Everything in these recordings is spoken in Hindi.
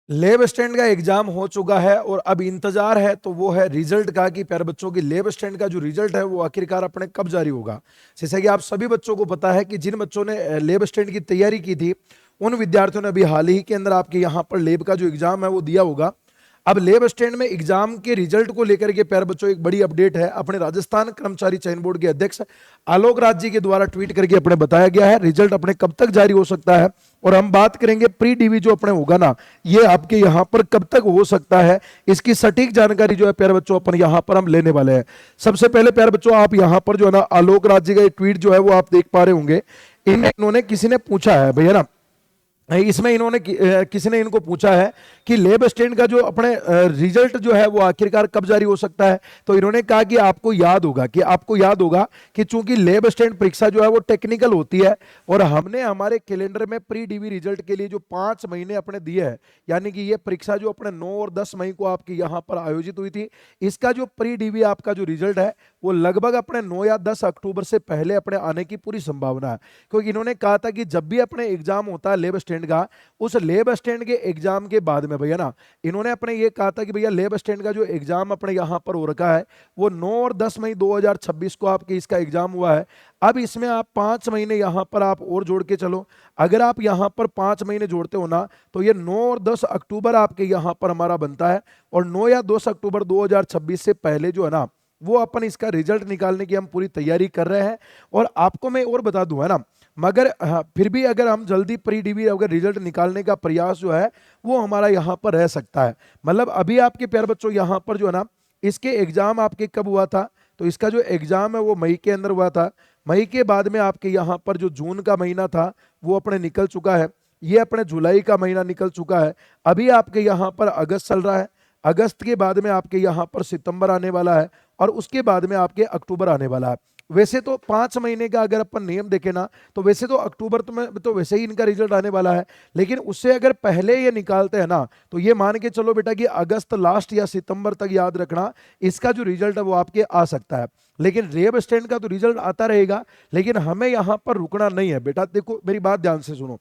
लेब स्टैंड का एग्जाम हो चुका है और अब इंतजार है तो वो है रिजल्ट का कि प्यारे बच्चों की लेब स्टैंड का जो रिजल्ट है वो आखिरकार अपने कब जारी होगा। जैसा कि आप सभी बच्चों को पता है कि जिन बच्चों ने लेब स्टैंड की तैयारी की थी उन विद्यार्थियों ने अभी हाल ही के अंदर आपके यहाँ पर लेब का जो एग्जाम है वो दिया होगा। अब लेब स्टैंड में एग्जाम के रिजल्ट को लेकर के प्यारे बच्चों एक बड़ी अपडेट है। अपने राजस्थान कर्मचारी चयन बोर्ड के अध्यक्ष आलोक राज जी के द्वारा ट्वीट करके अपने बताया गया है रिजल्ट अपने कब तक जारी हो सकता है। और हम बात करेंगे प्री डीवी जो अपने होगा ना, ये आपके यहां पर कब तक हो सकता है, इसकी सटीक जानकारी जो है प्यारे बच्चों अपन यहां पर हम लेने वाले हैं। सबसे पहले प्यारे बच्चों आप यहां पर जो है ना आलोक राज जी का ट्वीट जो है वो आप देख पा रहे होंगे। इन्होंने किसी ने पूछा है भैया ना, इसमें इन्होंने किसी ने इनको पूछा है कि लेब स्टैंड का जो अपने रिजल्ट जो है वो आखिरकार कब जारी हो सकता है। तो इन्होंने कहा कि आपको याद होगा कि चूंकि लेब स्टैंड परीक्षा जो है वो टेक्निकल होती है और हमने हमारे कैलेंडर में प्री डीवी रिजल्ट के लिए जो 5 महीने अपने दिए हैं, यानी कि ये परीक्षा जो अपने 9 और 10 मई को आपकी यहाँ पर आयोजित हुई थी, इसका जो प्री डीवी आपका जो रिजल्ट है वो लगभग अपने 9 या 10 अक्टूबर से पहले अपने आने की पूरी संभावना है। क्योंकि इन्होंने कहा था कि जब भी अपने एग्जाम होता है लेब स्टैंड का, उस लेब स्टैंड के एग्जाम के बाद में भैया ना, इन्होंने अपने ये कहा था कि भैया लेब स्टैंड का जो एग्जाम अपने यहाँ पर हो रखा है वो 9 और 10 मई 2026 को आपके इसका एग्जाम हुआ है। अब इसमें आप 5 महीने यहाँ पर आप और जोड़ के चलो। अगर आप यहाँ पर 5 महीने जोड़ते हो ना तो ये 9 और 10 अक्टूबर आपके यहाँ पर हमारा बनता है। और 9 या 10 अक्टूबर 2026 से पहले जो है ना वो अपन इसका रिजल्ट निकालने की हम पूरी तैयारी कर रहे हैं। और आपको मैं और बता दूं है ना, मगर हाँ, फिर भी अगर हम जल्दी प्री डीवी अगर रिजल्ट निकालने का प्रयास जो है वो हमारा यहाँ पर रह सकता है। मतलब अभी आपके प्यारे बच्चों यहाँ पर जो है ना इसके एग्जाम आपके कब हुआ था, तो इसका जो एग्जाम है वो मई के अंदर हुआ था। मई के बाद में आपके यहाँ पर जो जून का महीना था वो अपने निकल चुका है। ये अपने जुलाई का महीना निकल चुका है। अभी आपके यहाँ पर अगस्त चल रहा है। अगस्त के बाद में आपके यहाँ पर सितंबर आने वाला है और उसके बाद में आपके अक्टूबर आने वाला है। वैसे तो 5 महीने का अगर अपन नियम देखें ना तो वैसे तो अक्टूबर तो में तो वैसे ही इनका रिजल्ट आने वाला है। लेकिन उससे अगर पहले ये निकालते हैं ना तो ये मान के चलो बेटा कि अगस्त लास्ट या सितंबर तक याद रखना इसका जो रिजल्ट है वो आपके आ सकता है। लेकिन लेब स्टैंड का तो रिजल्ट आता रहेगा, लेकिन हमें यहां पर रुकना नहीं है बेटा। देखो मेरी बात ध्यान से सुनो।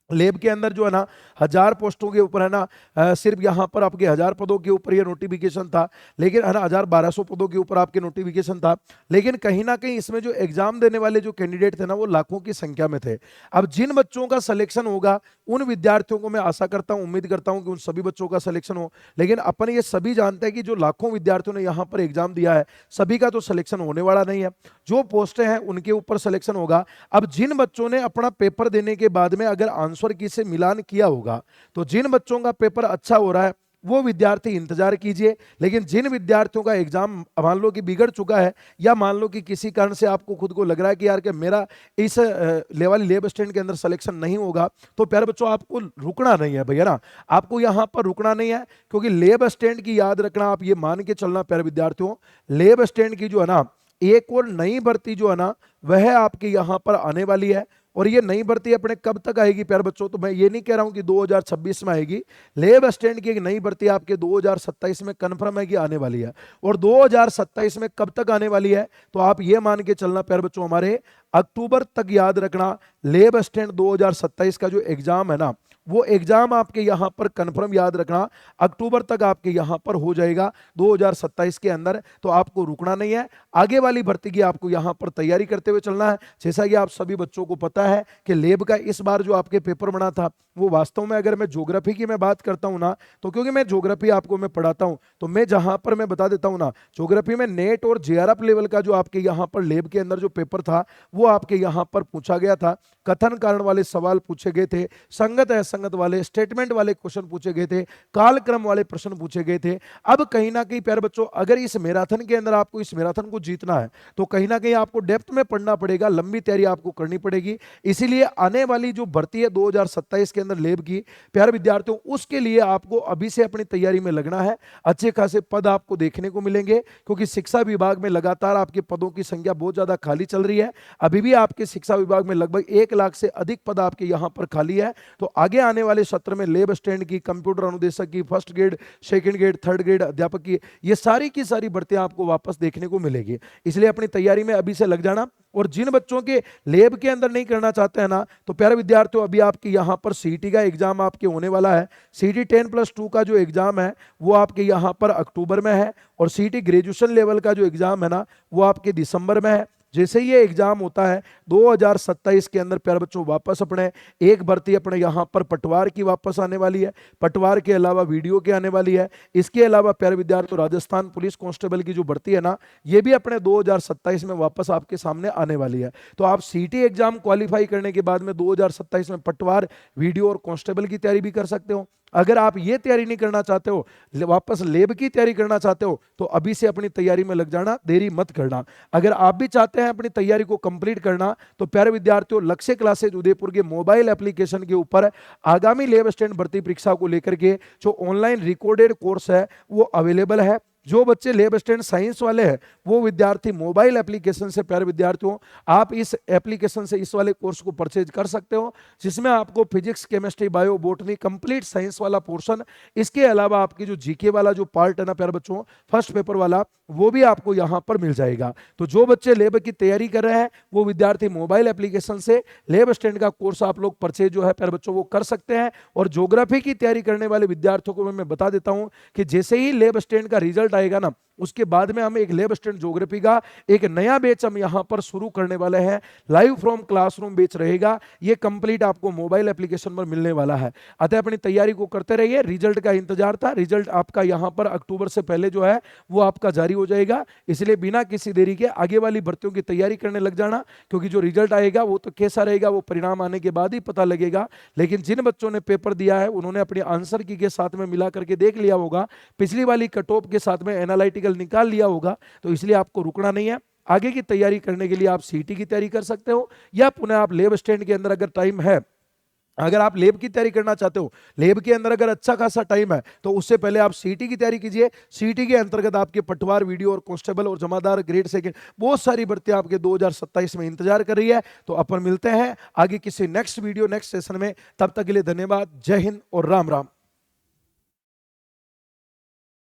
लेब के अंदर जो है ना 1000 पोस्टों के ऊपर है ना, सिर्फ यहाँ पर आपके 1000 पदों के ऊपर ये नोटिफिकेशन था। लेकिन है ना 1200 पदों के ऊपर आपके नोटिफिकेशन था। लेकिन कहीं ना कहीं इसमें जो एग्जाम देने वाले जो कैंडिडेट थे ना वो लाखों की संख्या में थे। अब जिन बच्चों का सिलेक्शन होगा उन विद्यार्थियों को मैं आशा करता हूं, उम्मीद करता हूं कि उन सभी बच्चों का सिलेक्शन हो। लेकिन अपन ये सभी जानते हैं कि जो लाखों विद्यार्थियों ने यहाँ पर एग्जाम दिया है सभी का तो सिलेक्शन होने वाला नहीं है। जो पोस्टें हैं उनके ऊपर सिलेक्शन होगा। अब जिन बच्चों ने अपना पेपर देने के बाद में अगर आंसर की से मिलान किया होगा, तो जिन बच्चों का पेपर अच्छा हो रहा है वो विद्यार्थी इंतजार कीजिए। लेकिन जिन विद्यार्थियों का एग्जाम मान लो कि बिगड़ चुका है या मान लो कि किसी कारण से आपको खुद को लग रहा है कि यार कि मेरा इस लेवल लेब स्टैंड के अंदर सिलेक्शन नहीं होगा, तो प्यारे बच्चों आपको रुकना नहीं है भैया ना। आपको यहां पर रुकना नहीं है, क्योंकि लेब स्टैंड की याद रखना, आप ये मान के चलना प्यारे विद्यार्थियों, लेब स्टैंड की जो है ना एक और नई भर्ती जो है ना वह आपके यहां पर आने वाली है। और ये नई भर्ती अपने कब तक आएगी प्यारे बच्चों, तो मैं ये नहीं कह रहा हूं कि 2026 में आएगी। लेब स्टैंड की एक नई भर्ती आपके 2027 में कन्फर्म है कि आने वाली है। और 2027 में कब तक आने वाली है, तो आप ये मान के चलना प्यारे बच्चों हमारे अक्टूबर तक याद रखना। लेब स्टैंड 2027 का जो एग्जाम है ना वो एग्जाम आपके यहां पर कंफर्म याद रखना अक्टूबर तक आपके यहां पर हो जाएगा 2027 के अंदर। तो आपको रुकना नहीं है, आगे वाली भर्ती की आपको यहां पर तैयारी करते हुए चलना है। जैसा कि आप सभी बच्चों को पता है कि लेब का इस बार जो आपके पेपर बना था वो वास्तव में, अगर मैं ज्योग्राफी की मैं बात करता हूं ना, तो क्योंकि मैं ज्योग्राफी आपको मैं पढ़ाता हूं तो मैं जहां पर मैं बता देता हूं ना, ज्योग्राफी में नेट और जेआरएफ लेवल का जो आपके यहां पर लेब के अंदर जो पेपर था वो आपके यहां पर पूछा गया था। कथन कारण वाले सवाल पूछे गए थे, संगत असंगत वाले, स्टेटमेंट वाले क्वेश्चन पूछे गए थे, कालक्रम वाले प्रश्न पूछे गए थे। अब कहीं ना कहीं प्यारे बच्चों अगर इस मैराथन के अंदर आपको इस मैराथन को जीतना है तो कहीं ना कहीं आपको डेप्थ में पढ़ना पड़ेगा, लंबी तैयारी आपको करनी पड़ेगी। इसीलिए आने वाली जो भर्ती है 2027 के अंदर लेब की, प्यारे विद्यार्थियों उसके लिए आपको अभी से अपनी तैयारी में लगना है। अच्छे खासे पद आपको देखने को मिलेंगे, क्योंकि शिक्षा विभाग में लगातार आपके पदों की संख्या बहुत ज्यादा खाली चल रही है। अभी भी आपके शिक्षा विभाग में लगभग 1 लाख से अधिक पद आपके यहां पर खाली है। तो आगे आने वाले सत्र में लेब स्टैंड की, कंप्यूटर अनुदेशक की, first grade, second grade, third grade अध्यापक की, ये सारी की सारी भर्तियां आपको वापस देखने को मिलेगी। इसलिए अपनी तैयारी में अभी से लग जाना। और जिन बच्चों के लेब के अंदर नहीं करना चाहते हैं ना, तो प्यारे विद्यार्थियों, अभी आपके यहाँ पर सीईटी का एग्जाम आपके होने वाला है। सीईटी 10+2 का जो एग्जाम है वो आपके यहाँ पर अक्टूबर में है, और सीईटी ग्रेजुएशन लेवल का जो एग्जाम है ना वो आपके दिसंबर में है। जैसे ही ये एग्जाम होता है 2027 के अंदर प्यारे बच्चों, वापस अपने एक भर्ती अपने यहाँ पर पटवार की वापस आने वाली है। पटवार के अलावा वीडियो की आने वाली है। इसके अलावा प्यारे विद्यार्थियों, राजस्थान पुलिस कांस्टेबल की जो भर्ती है ना, ये भी अपने 2027 में वापस आपके सामने आने वाली है। तो आप सीटी एग्जाम क्वालिफाई करने के बाद में 2027 में पटवार, वीडियो और कांस्टेबल की तैयारी भी कर सकते हो। अगर आप ये तैयारी नहीं करना चाहते हो, वापस लेब की तैयारी करना चाहते हो, तो अभी से अपनी तैयारी में लग जाना, देरी मत करना। अगर आप भी चाहते हैं अपनी तैयारी को कंप्लीट करना, तो प्यारे विद्यार्थियों, लक्ष्य क्लासेज उदयपुर के मोबाइल एप्लीकेशन के ऊपर आगामी लेब स्टैंड भर्ती परीक्षा को लेकर के जो ऑनलाइन रिकॉर्डेड कोर्स है वो अवेलेबल है। जो बच्चे लेब स्टैंड साइंस वाले हैं वो विद्यार्थी मोबाइल एप्लीकेशन से, प्यारे विद्यार्थियों, आप इस एप्लीकेशन से इस वाले कोर्स को परचेज कर सकते हो, जिसमें आपको physics, chemistry, bio, botany, complete science वाला पोर्शन, इसके अलावा आपकी जो जीके वाला जो पार्ट है ना प्यारे बच्चों, फर्स्ट पेपर वाला, वो भी आपको यहां पर मिल जाएगा। तो जो बच्चे लेब की तैयारी कर रहे हैं वो विद्यार्थी मोबाइल एप्लीकेशन से लेब स्टैंड का कोर्स आप लोग परचेज जो है प्यारे बच्चों वो कर सकते हैं। और ज्योग्राफी की तैयारी करने वाले विद्यार्थियों को मैं बता देता हूं कि जैसे ही लेब स्टैंड का रिजल्ट आएगा ना, उसके बाद में हम एक लेब स्टैंड ज्योग्राफी का एक नया बैच हम यहां पर शुरू करने वाले हैं। लाइव फ्रॉम क्लासरूम बैच रहेगा। ये कंप्लीट आपको मोबाइल एप्लीकेशन पर मिलने वाला है। अतः अपनी तैयारी को करते रहिए। रिजल्ट का इंतजार था, रिजल्ट आपका यहां पर अक्टूबर से पहले जो है वो आपका जारी हो जाएगा। इसलिए बिना किसी देरी के आगे वाली भर्तियों की तैयारी करने लग जाना, क्योंकि जो रिजल्ट आएगा वो तो कैसा रहेगा वो परिणाम आने के बाद ही पता लगेगा। लेकिन जिन बच्चों ने पेपर दिया है उन्होंने अपने आंसर की के साथ में मिला करके देख लिया होगा, पिछली वाली कट ऑफ के साथ में एनालिटिकल निकाल लिया होगा। तो इसलिए आपको रुकना नहीं है। आगे की तैयारी करने के लिए आप सीटी की तैयारी कर सकते हो, या पुनः आप लेब स्टैंड के अंदर अगर टाइम है, अगर आप लेब की तैयारी करना चाहते हो, लेब के अंदर अगर अच्छा खासा टाइम है, तो उससे पहले आप सीटी की तैयारी कीजिए। सीटी के अंतर्गत आपके पटवार, वीडियो और कांस्टेबल और जमादार, ग्रेड सेकंड, बहुत सारी भर्तियां आपके 2027 में इंतजार कर रही है। तो अपन मिलते हैं आगे किसी नेक्स्ट वीडियो, नेक्स्ट सेशन में। तब तक के लिए धन्यवाद। जय हिंद और राम राम।